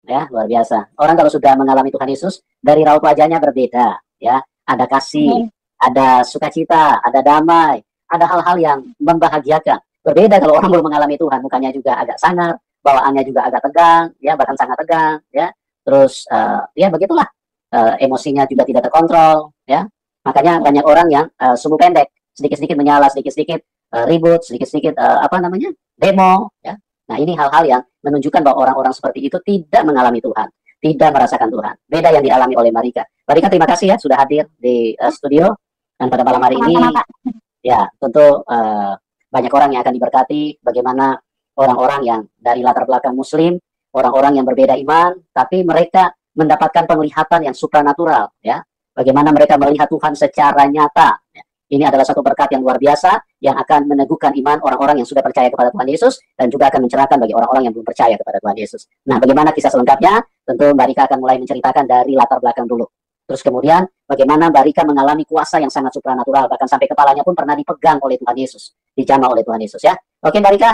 ya, luar biasa. Orang kalau sudah mengalami Tuhan Yesus, dari raut wajahnya berbeda, ya. Ada kasih, ada sukacita, ada damai, ada hal-hal yang membahagiakan. Berbeda kalau orang belum mengalami Tuhan, mukanya juga agak sangar, bawaannya juga agak tegang, ya, bahkan sangat tegang, ya. Terus ya begitulah, emosinya juga tidak terkontrol, ya. Makanya banyak orang yang sumbu pendek, sedikit-sedikit menyala, sedikit-sedikit ribut, sedikit-sedikit apa namanya, demo, ya. Nah, ini hal-hal yang menunjukkan bahwa orang-orang seperti itu tidak mengalami Tuhan, tidak merasakan Tuhan. Beda yang dialami oleh Marika. Marika, terima kasih ya sudah hadir di studio. Dan pada malam hari ini, ya tentu banyak orang yang akan diberkati. Bagaimana orang-orang yang dari latar belakang Muslim, orang-orang yang berbeda iman, tapi mereka mendapatkan penglihatan yang supranatural. Ya, bagaimana mereka melihat Tuhan secara nyata. Ya. Ini adalah satu berkat yang luar biasa yang akan meneguhkan iman orang-orang yang sudah percaya kepada Tuhan Yesus dan juga akan mencerahkan bagi orang-orang yang belum percaya kepada Tuhan Yesus. Nah, bagaimana kisah selengkapnya? Tentu Mbak Rika akan mulai menceritakan dari latar belakang dulu. Terus kemudian bagaimana Mbak Rika mengalami kuasa yang sangat supranatural, bahkan sampai kepalanya pun pernah dipegang oleh Tuhan Yesus, dijamah oleh Tuhan Yesus, ya. Oke Mbak Rika,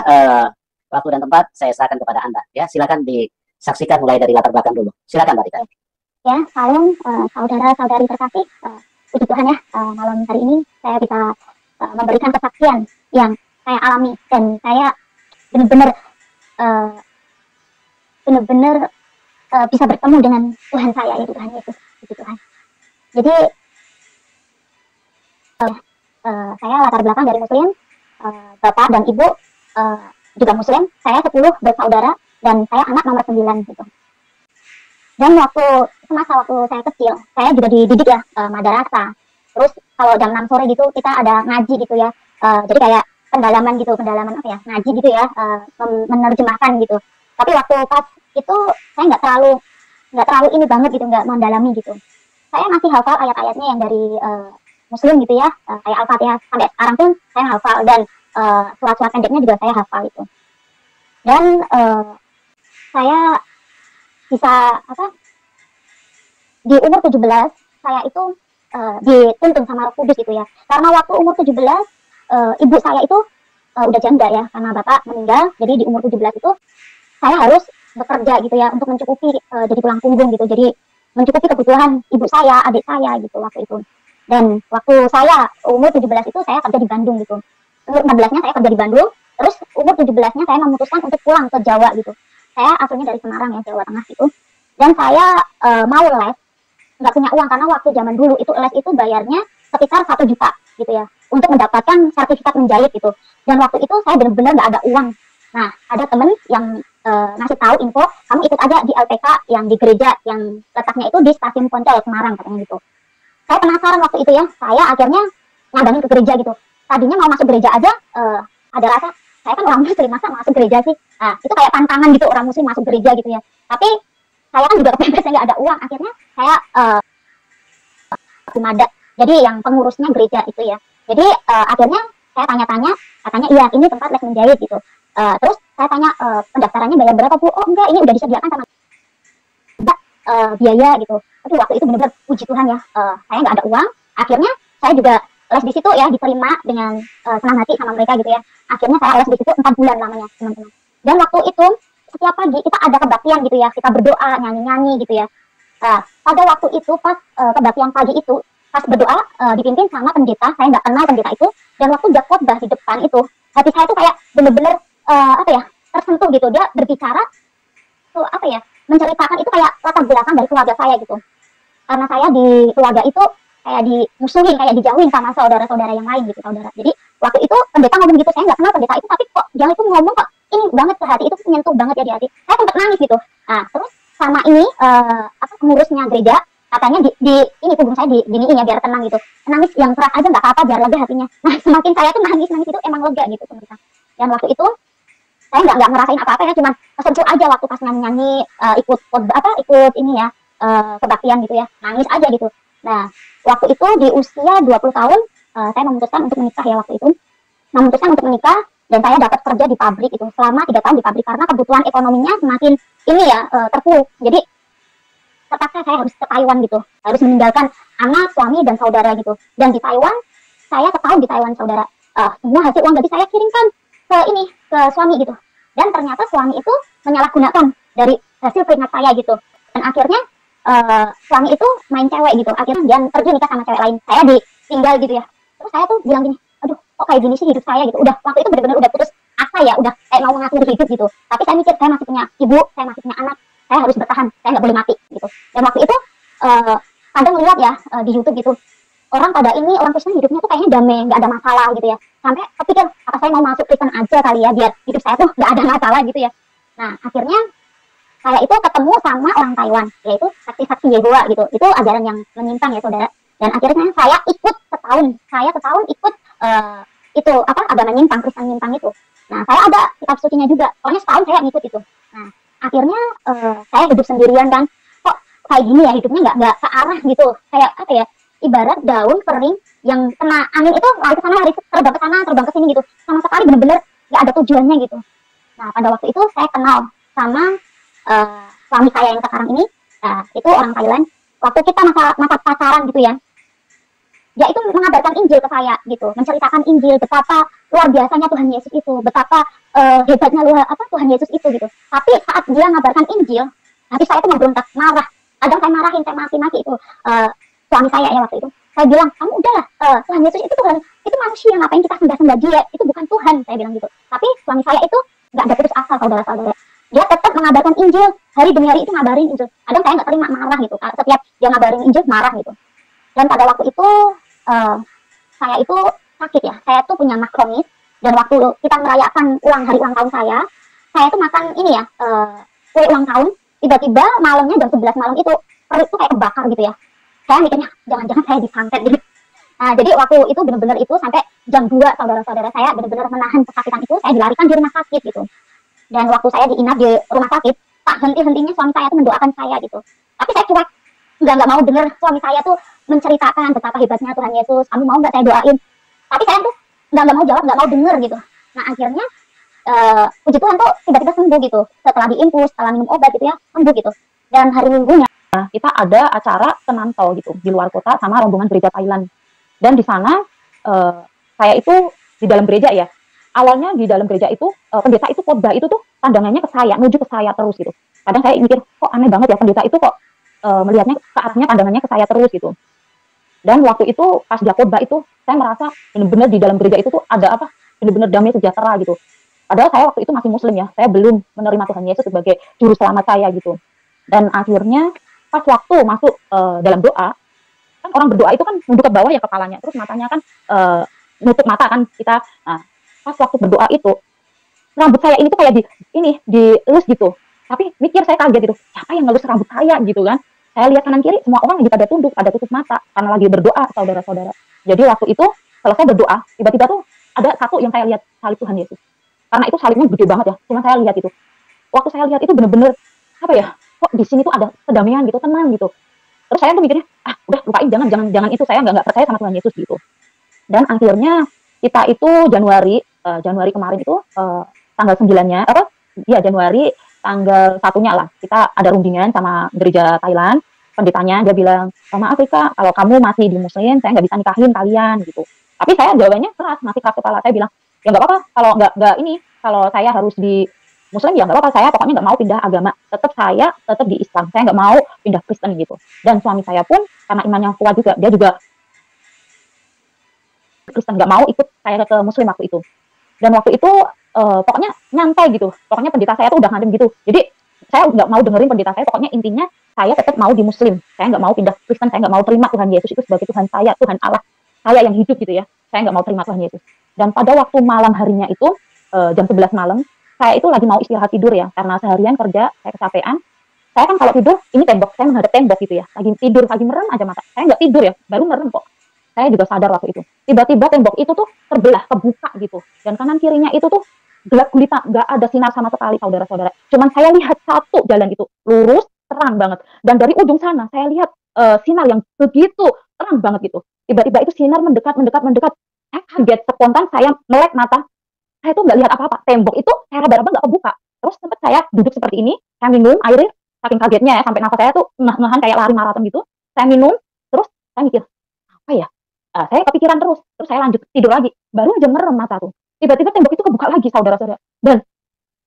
waktu dan tempat saya serahkan kepada Anda, ya. Silakan disaksikan mulai dari latar belakang dulu. Silakan Mbak Rika. Ya, salam saudara-saudari terkasih. Puji Tuhan ya, malam hari ini saya bisa memberikan kesaksian yang saya alami dan saya benar-benar bisa bertemu dengan Tuhan saya, yaitu Tuhan Yesus. Puji Tuhan. Jadi saya latar belakang dari Muslim, bapak dan ibu juga Muslim, saya 10 bersaudara dan saya anak nomor 9 gitu. Dan waktu saya kecil, saya juga dididik ya madrasah. Terus kalau jam 6 sore gitu kita ada ngaji gitu ya. Jadi kayak pendalaman apa ya, ngaji gitu ya, menerjemahkan gitu. Tapi waktu pas itu saya nggak terlalu ini banget gitu, nggak mendalami gitu. Saya masih hafal ayat-ayatnya yang dari Muslim gitu ya, kayak Al-Fatihah sampai sekarang pun saya hafal, dan surat-surat pendeknya juga saya hafal itu. Dan saya bisa di umur 17 saya itu dituntun sama Roh Kudus gitu ya. Karena waktu umur 17 ibu saya itu udah janda ya, karena bapak meninggal. Jadi di umur 17 itu saya harus bekerja gitu ya untuk mencukupi jadi tulang punggung gitu. Jadi mencukupi kebutuhan ibu saya, adik saya gitu waktu itu. Dan waktu saya umur 17 itu saya kerja di Bandung gitu. Umur 14-nya saya kerja di Bandung, terus umur 17-nya saya memutuskan untuk pulang ke Jawa gitu. Saya asalnya dari Semarang ya, Jawa Tengah gitu. Dan saya mau les, nggak punya uang karena waktu zaman dulu itu les itu bayarnya sekitar 1 juta gitu ya, untuk mendapatkan sertifikat menjahit gitu. Dan waktu itu saya benar-benar nggak ada uang. Nah, ada temen yang ngasih tahu info, kamu ikut aja di LPK yang di gereja yang letaknya itu di Stasiun Poncol Semarang katanya gitu. Saya penasaran waktu itu ya, saya akhirnya ngadain ke gereja gitu. Tadinya mau masuk gereja aja ada rasa, saya kan orang Muslim, masa masuk gereja sih? Nah, itu kayak tantangan gitu, orang Muslim masuk gereja gitu ya. Tapi saya kan juga kepepet, saya nggak ada uang. Akhirnya saya Mada, jadi yang pengurusnya gereja itu ya. Jadi akhirnya saya tanya-tanya, katanya iya ini tempat les menjahit gitu. Terus saya tanya pendaftarannya bayar berapa Bu? Oh enggak, ini udah disediakan sama biaya gitu. Tapi waktu itu benar-benar puji Tuhan ya, saya nggak ada uang. Akhirnya saya juga les di situ ya, diterima dengan senang hati sama mereka gitu ya. Akhirnya saya les di situ 4 bulan lamanya teman-teman. Dan waktu itu setiap pagi kita ada kebaktian gitu ya, kita berdoa, nyanyi-nyanyi gitu ya. Pada waktu itu pas kebaktian pagi itu, pas berdoa dipimpin sama pendeta, saya nggak kenal pendeta itu. Dan waktu dia khotbah di depan itu, hati saya tuh kayak bener-bener tersentuh gitu. Dia berbicara tuh menceritakan itu kayak latar belakang dari keluarga saya gitu. Karena saya di keluarga itu kayak dimusuhin, kayak dijauhin sama saudara-saudara yang lain gitu, saudara. Jadi waktu itu pendeta ngomong gitu, saya nggak kenal pendeta itu, tapi kok dia itu ngomong kok ini banget ke hati, itu menyentuh banget ya di hati. Saya sempat nangis gitu. Nah, terus sama ini pengurusnya gereja katanya di ini punggung saya diginiin ya biar tenang gitu. Nangis yang keras aja nggak apa-apa biar lega hatinya. Nah, semakin saya tuh nangis itu emang lega gitu teman-teman. Dan waktu itu saya nggak ngerasain apa-apa ya, cuman kesentuh aja waktu pas nyanyi ikut ini ya kebaktian gitu ya, nangis aja gitu. Nah, waktu itu di usia 20 tahun saya memutuskan untuk menikah ya waktu itu. Memutuskan untuk menikah dan saya dapat kerja di pabrik itu selama 3 tahun di pabrik karena kebutuhan ekonominya semakin ini ya terpuruk. Jadi terpaksa saya harus ke Taiwan gitu, harus meninggalkan anak, suami dan saudara gitu. Dan di Taiwan saya setahun di Taiwan saudara, semua hasil uang gaji saya kirimkan ke suami gitu. Dan ternyata suami itu menyalahgunakan dari hasil keringat saya gitu. Dan akhirnya suami itu main cewek gitu, akhirnya dia pergi nikah sama cewek lain, saya ditinggal gitu ya. Terus saya tuh bilang gini, aduh kok kayak gini sih hidup saya gitu. Udah waktu itu bener-bener udah putus asa ya, udah kayak mau mengakhiri hidup gitu. Tapi saya mikir saya masih punya ibu, saya masih punya anak, saya harus bertahan, saya nggak boleh mati gitu. Dan waktu itu kadang lihat ya di YouTube gitu, orang pada ini orang Kristen hidupnya tuh kayaknya damai, nggak ada masalah gitu ya. Sampai kepikir apa saya mau masuk Kristen aja kali ya, biar hidup saya tuh nggak ada masalah gitu ya. Nah akhirnya saya itu ketemu sama orang Taiwan, yaitu saksi-saksi Yehova gitu. Itu ajaran yang menyimpang ya saudara. Dan akhirnya saya ikut setahun ikut itu apa agama nyimpang, Kristen nyimpang itu. Nah saya ada kitab sucinya juga, pokoknya setahun saya ngikut itu. Nah akhirnya saya hidup sendirian kan, kok kayak gini ya hidupnya nggak ke arah gitu, kayak apa ya, ibarat daun kering yang kena angin itu lari ke sana, lari terbang ke sana, terbang ke sini gitu, sama sekali bener-bener nggak ada tujuannya gitu. Nah pada waktu itu saya kenal sama suami saya yang sekarang ini, itu orang Thailand. Waktu kita masa pacaran gitu ya, dia itu mengabarkan Injil ke saya gitu, menceritakan Injil, betapa luar biasanya Tuhan Yesus itu, betapa hebatnya Tuhan Yesus itu gitu. Tapi saat dia mengabarkan Injil, hati saya itu memberontak, marah. Kadang saya marahin, saya maki-maki itu suami saya ya waktu itu. Saya bilang, kamu udahlah, Tuhan Yesus itu Tuhan, itu manusia, ngapain kita sembah-sembah dia, itu bukan Tuhan, saya bilang gitu. Tapi suami saya itu nggak ada putus asa saudara-saudara. Dia tetap mengabarkan Injil, hari demi hari itu ngabarin Injil. Kadang saya nggak terima, marah gitu. Setiap dia ngabarin Injil, marah gitu. Dan pada waktu itu saya itu sakit ya. Saya tuh punya mah kronis. Dan waktu kita merayakan hari ulang tahun saya tuh makan ini ya, kue ulang tahun. Tiba-tiba malamnya jam 11 malam itu perut tuh kayak kebakar gitu ya. Saya mikirnya jangan-jangan saya disantet gitu. Nah, jadi waktu itu benar-benar itu sampai jam 2 saudara-saudara saya benar-benar menahan kesakitan itu, saya dilarikan di rumah sakit gitu. Dan waktu saya diinap di rumah sakit, tak henti-hentinya suami saya tuh mendoakan saya gitu. Tapi saya cuek, nggak mau dengar suami saya tuh menceritakan betapa hebatnya Tuhan Yesus. Kamu mau nggak saya doain? Tapi saya tuh nggak mau jawab, nggak mau dengar gitu. Nah akhirnya puji Tuhan tuh tiba-tiba sembuh gitu. Setelah diinfus, setelah minum obat gitu ya, sembuh gitu. Dan hari Minggunya kita ada acara Senanto gitu di luar kota sama rombongan gereja Thailand. Dan di sana saya itu di dalam gereja ya. Awalnya di dalam gereja itu pendeta itu khotbah itu tuh pandangannya ke saya, menuju ke saya terus gitu. Kadang saya mikir kok aneh banget ya pendeta itu kok melihatnya ke arahnya, pandangannya ke saya terus gitu. Dan waktu itu pas dia khotbah itu saya merasa benar-benar di dalam gereja itu tuh ada apa? Benar-benar damai sejahtera gitu. Padahal saya waktu itu masih muslim ya, saya belum menerima Tuhan Yesus sebagai juru selamat saya gitu. Dan akhirnya pas waktu masuk dalam doa, kan orang berdoa itu kan nunduk ke bawah ya kepalanya, terus matanya kan nutup mata kan kita. Nah, pas waktu berdoa itu rambut saya ini tuh kayak dielus gitu. Tapi mikir saya kaget gitu, siapa yang ngelus rambut saya gitu kan? Saya lihat kanan kiri semua orang lagi pada tunduk, pada tutup mata karena lagi berdoa saudara-saudara. Jadi waktu itu selesai berdoa, tiba-tiba tuh ada satu yang saya lihat salib Tuhan Yesus. Karena itu salibnya gede banget ya, cuma saya lihat itu. Waktu saya lihat itu bener-bener apa ya? Kok di sini tuh ada kedamaian gitu, tenang gitu. Terus saya tuh mikirnya, udah lupain, jangan itu, saya nggak percaya sama Tuhan Yesus gitu. Dan akhirnya kita itu Januari kemarin itu tanggal 9-nya Januari tanggal 1-nya lah kita ada rundingan sama gereja Thailand. Pendetanya dia bilang, maaf Rika, kalau kamu masih di muslim saya nggak bisa nikahin kalian gitu. Tapi saya jawabannya keras, masih keras kepala. Saya bilang ya nggak apa-apa, kalau saya harus di muslim ya nggak apa-apa, saya pokoknya nggak mau pindah agama, saya tetap di Islam, saya nggak mau pindah Kristen gitu. Dan suami saya pun karena imannya kuat juga, dia juga Kristen, nggak mau ikut saya ke muslim waktu itu. Dan waktu itu pokoknya nyantai gitu, pokoknya pendeta saya tuh udah ngadem gitu. Jadi saya nggak mau dengerin pendeta saya, pokoknya intinya saya tetap mau di muslim, saya nggak mau pindah Kristen, saya nggak mau terima Tuhan Yesus itu sebagai Tuhan saya, Tuhan Allah saya yang hidup gitu ya. Saya nggak mau terima Tuhan Yesus. Dan pada waktu malam harinya itu jam 11 malam, saya itu lagi mau istirahat tidur ya, karena seharian kerja saya kecapean. Saya kan kalau tidur ini tembok, saya menghadap tembok gitu ya, lagi tidur, lagi merem aja mata, saya nggak tidur ya, baru merem kok. Saya juga sadar waktu itu. Tiba-tiba tembok itu tuh terbelah, kebuka gitu. Dan kanan kirinya itu tuh gelap gulita, nggak ada sinar sama sekali saudara-saudara. Cuman saya lihat satu jalan itu, lurus, terang banget. Dan dari ujung sana saya lihat sinar yang begitu terang banget gitu. Tiba-tiba itu sinar mendekat. Saya kaget, spontan saya melek mata. Saya tuh nggak lihat apa-apa. Tembok itu saya raba-raba nggak kebuka. Terus sempat saya duduk seperti ini, saya minum air, saking kagetnya ya, sampai nafas saya tuh ngeh-ngehan kayak lari maraton gitu. Saya minum, terus saya mikir, apa ya? Saya kepikiran terus saya lanjut tidur lagi. Baru aja merem mata tuh. Tiba-tiba tembok itu kebuka lagi saudara-saudara. Dan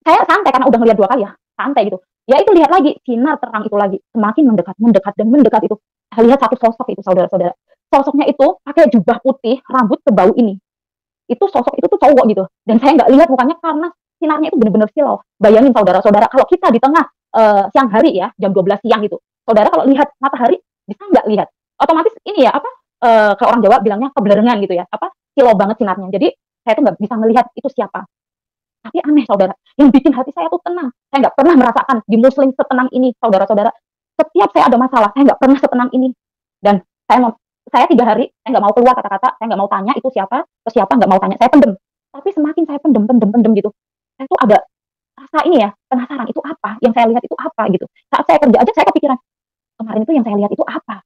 saya santai karena udah ngeliat 2 kali ya. santai gitu. Ya itu lihat lagi sinar terang itu lagi semakin mendekat, mendekat dan mendekat itu. Saya lihat satu sosok itu saudara-saudara. Sosoknya itu pakai jubah putih, rambut sebau ini. Itu sosok itu tuh cowok gitu. Dan saya nggak lihat mukanya karena sinarnya itu bener-bener silau. Bayangin saudara-saudara kalau kita di tengah siang hari ya, jam 12 siang gitu. Saudara kalau lihat matahari bisa nggak lihat? Otomatis ini ya apa kalau orang Jawa bilangnya kebelerengan gitu ya. Apa silau banget sinarnya. Jadi saya tuh nggak bisa melihat itu siapa. Tapi aneh saudara, yang bikin hati saya tuh tenang. Saya nggak pernah merasakan di Muslim setenang ini, saudara-saudara. Setiap saya ada masalah, saya nggak pernah setenang ini. Dan saya 3 hari, saya nggak mau keluar kata-kata, saya nggak mau tanya itu siapa, ke siapa nggak mau tanya, saya pendem. Tapi semakin saya pendem gitu, saya tuh ada rasa ini ya, penasaran itu apa, yang saya lihat itu apa gitu. Saat saya kerja aja, saya kepikiran, kemarin itu yang saya lihat itu apa.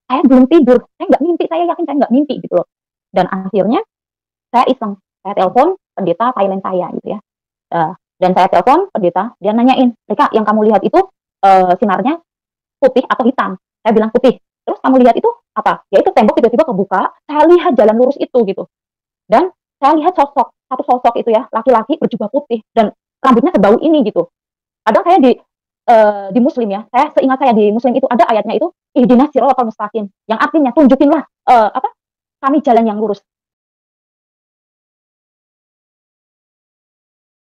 Saya belum tidur, saya nggak mimpi, saya yakin saya nggak mimpi gitu loh. Dan akhirnya saya iseng, saya telepon pendeta Thailand saya gitu ya. Dan saya telepon pendeta, dia nanyain, Rika yang kamu lihat itu sinarnya putih atau hitam? Saya bilang putih. Terus kamu lihat itu apa? Ya itu tembok tiba-tiba kebuka, saya lihat jalan lurus itu gitu. Dan saya lihat satu sosok itu ya, laki-laki berjubah putih dan rambutnya sebau ini gitu. Kadang saya di Muslim ya, saya seingat saya di Muslim itu ada ayatnya itu ihdinas siratal mustaqim, yang artinya tunjukinlah apa kami jalan yang lurus.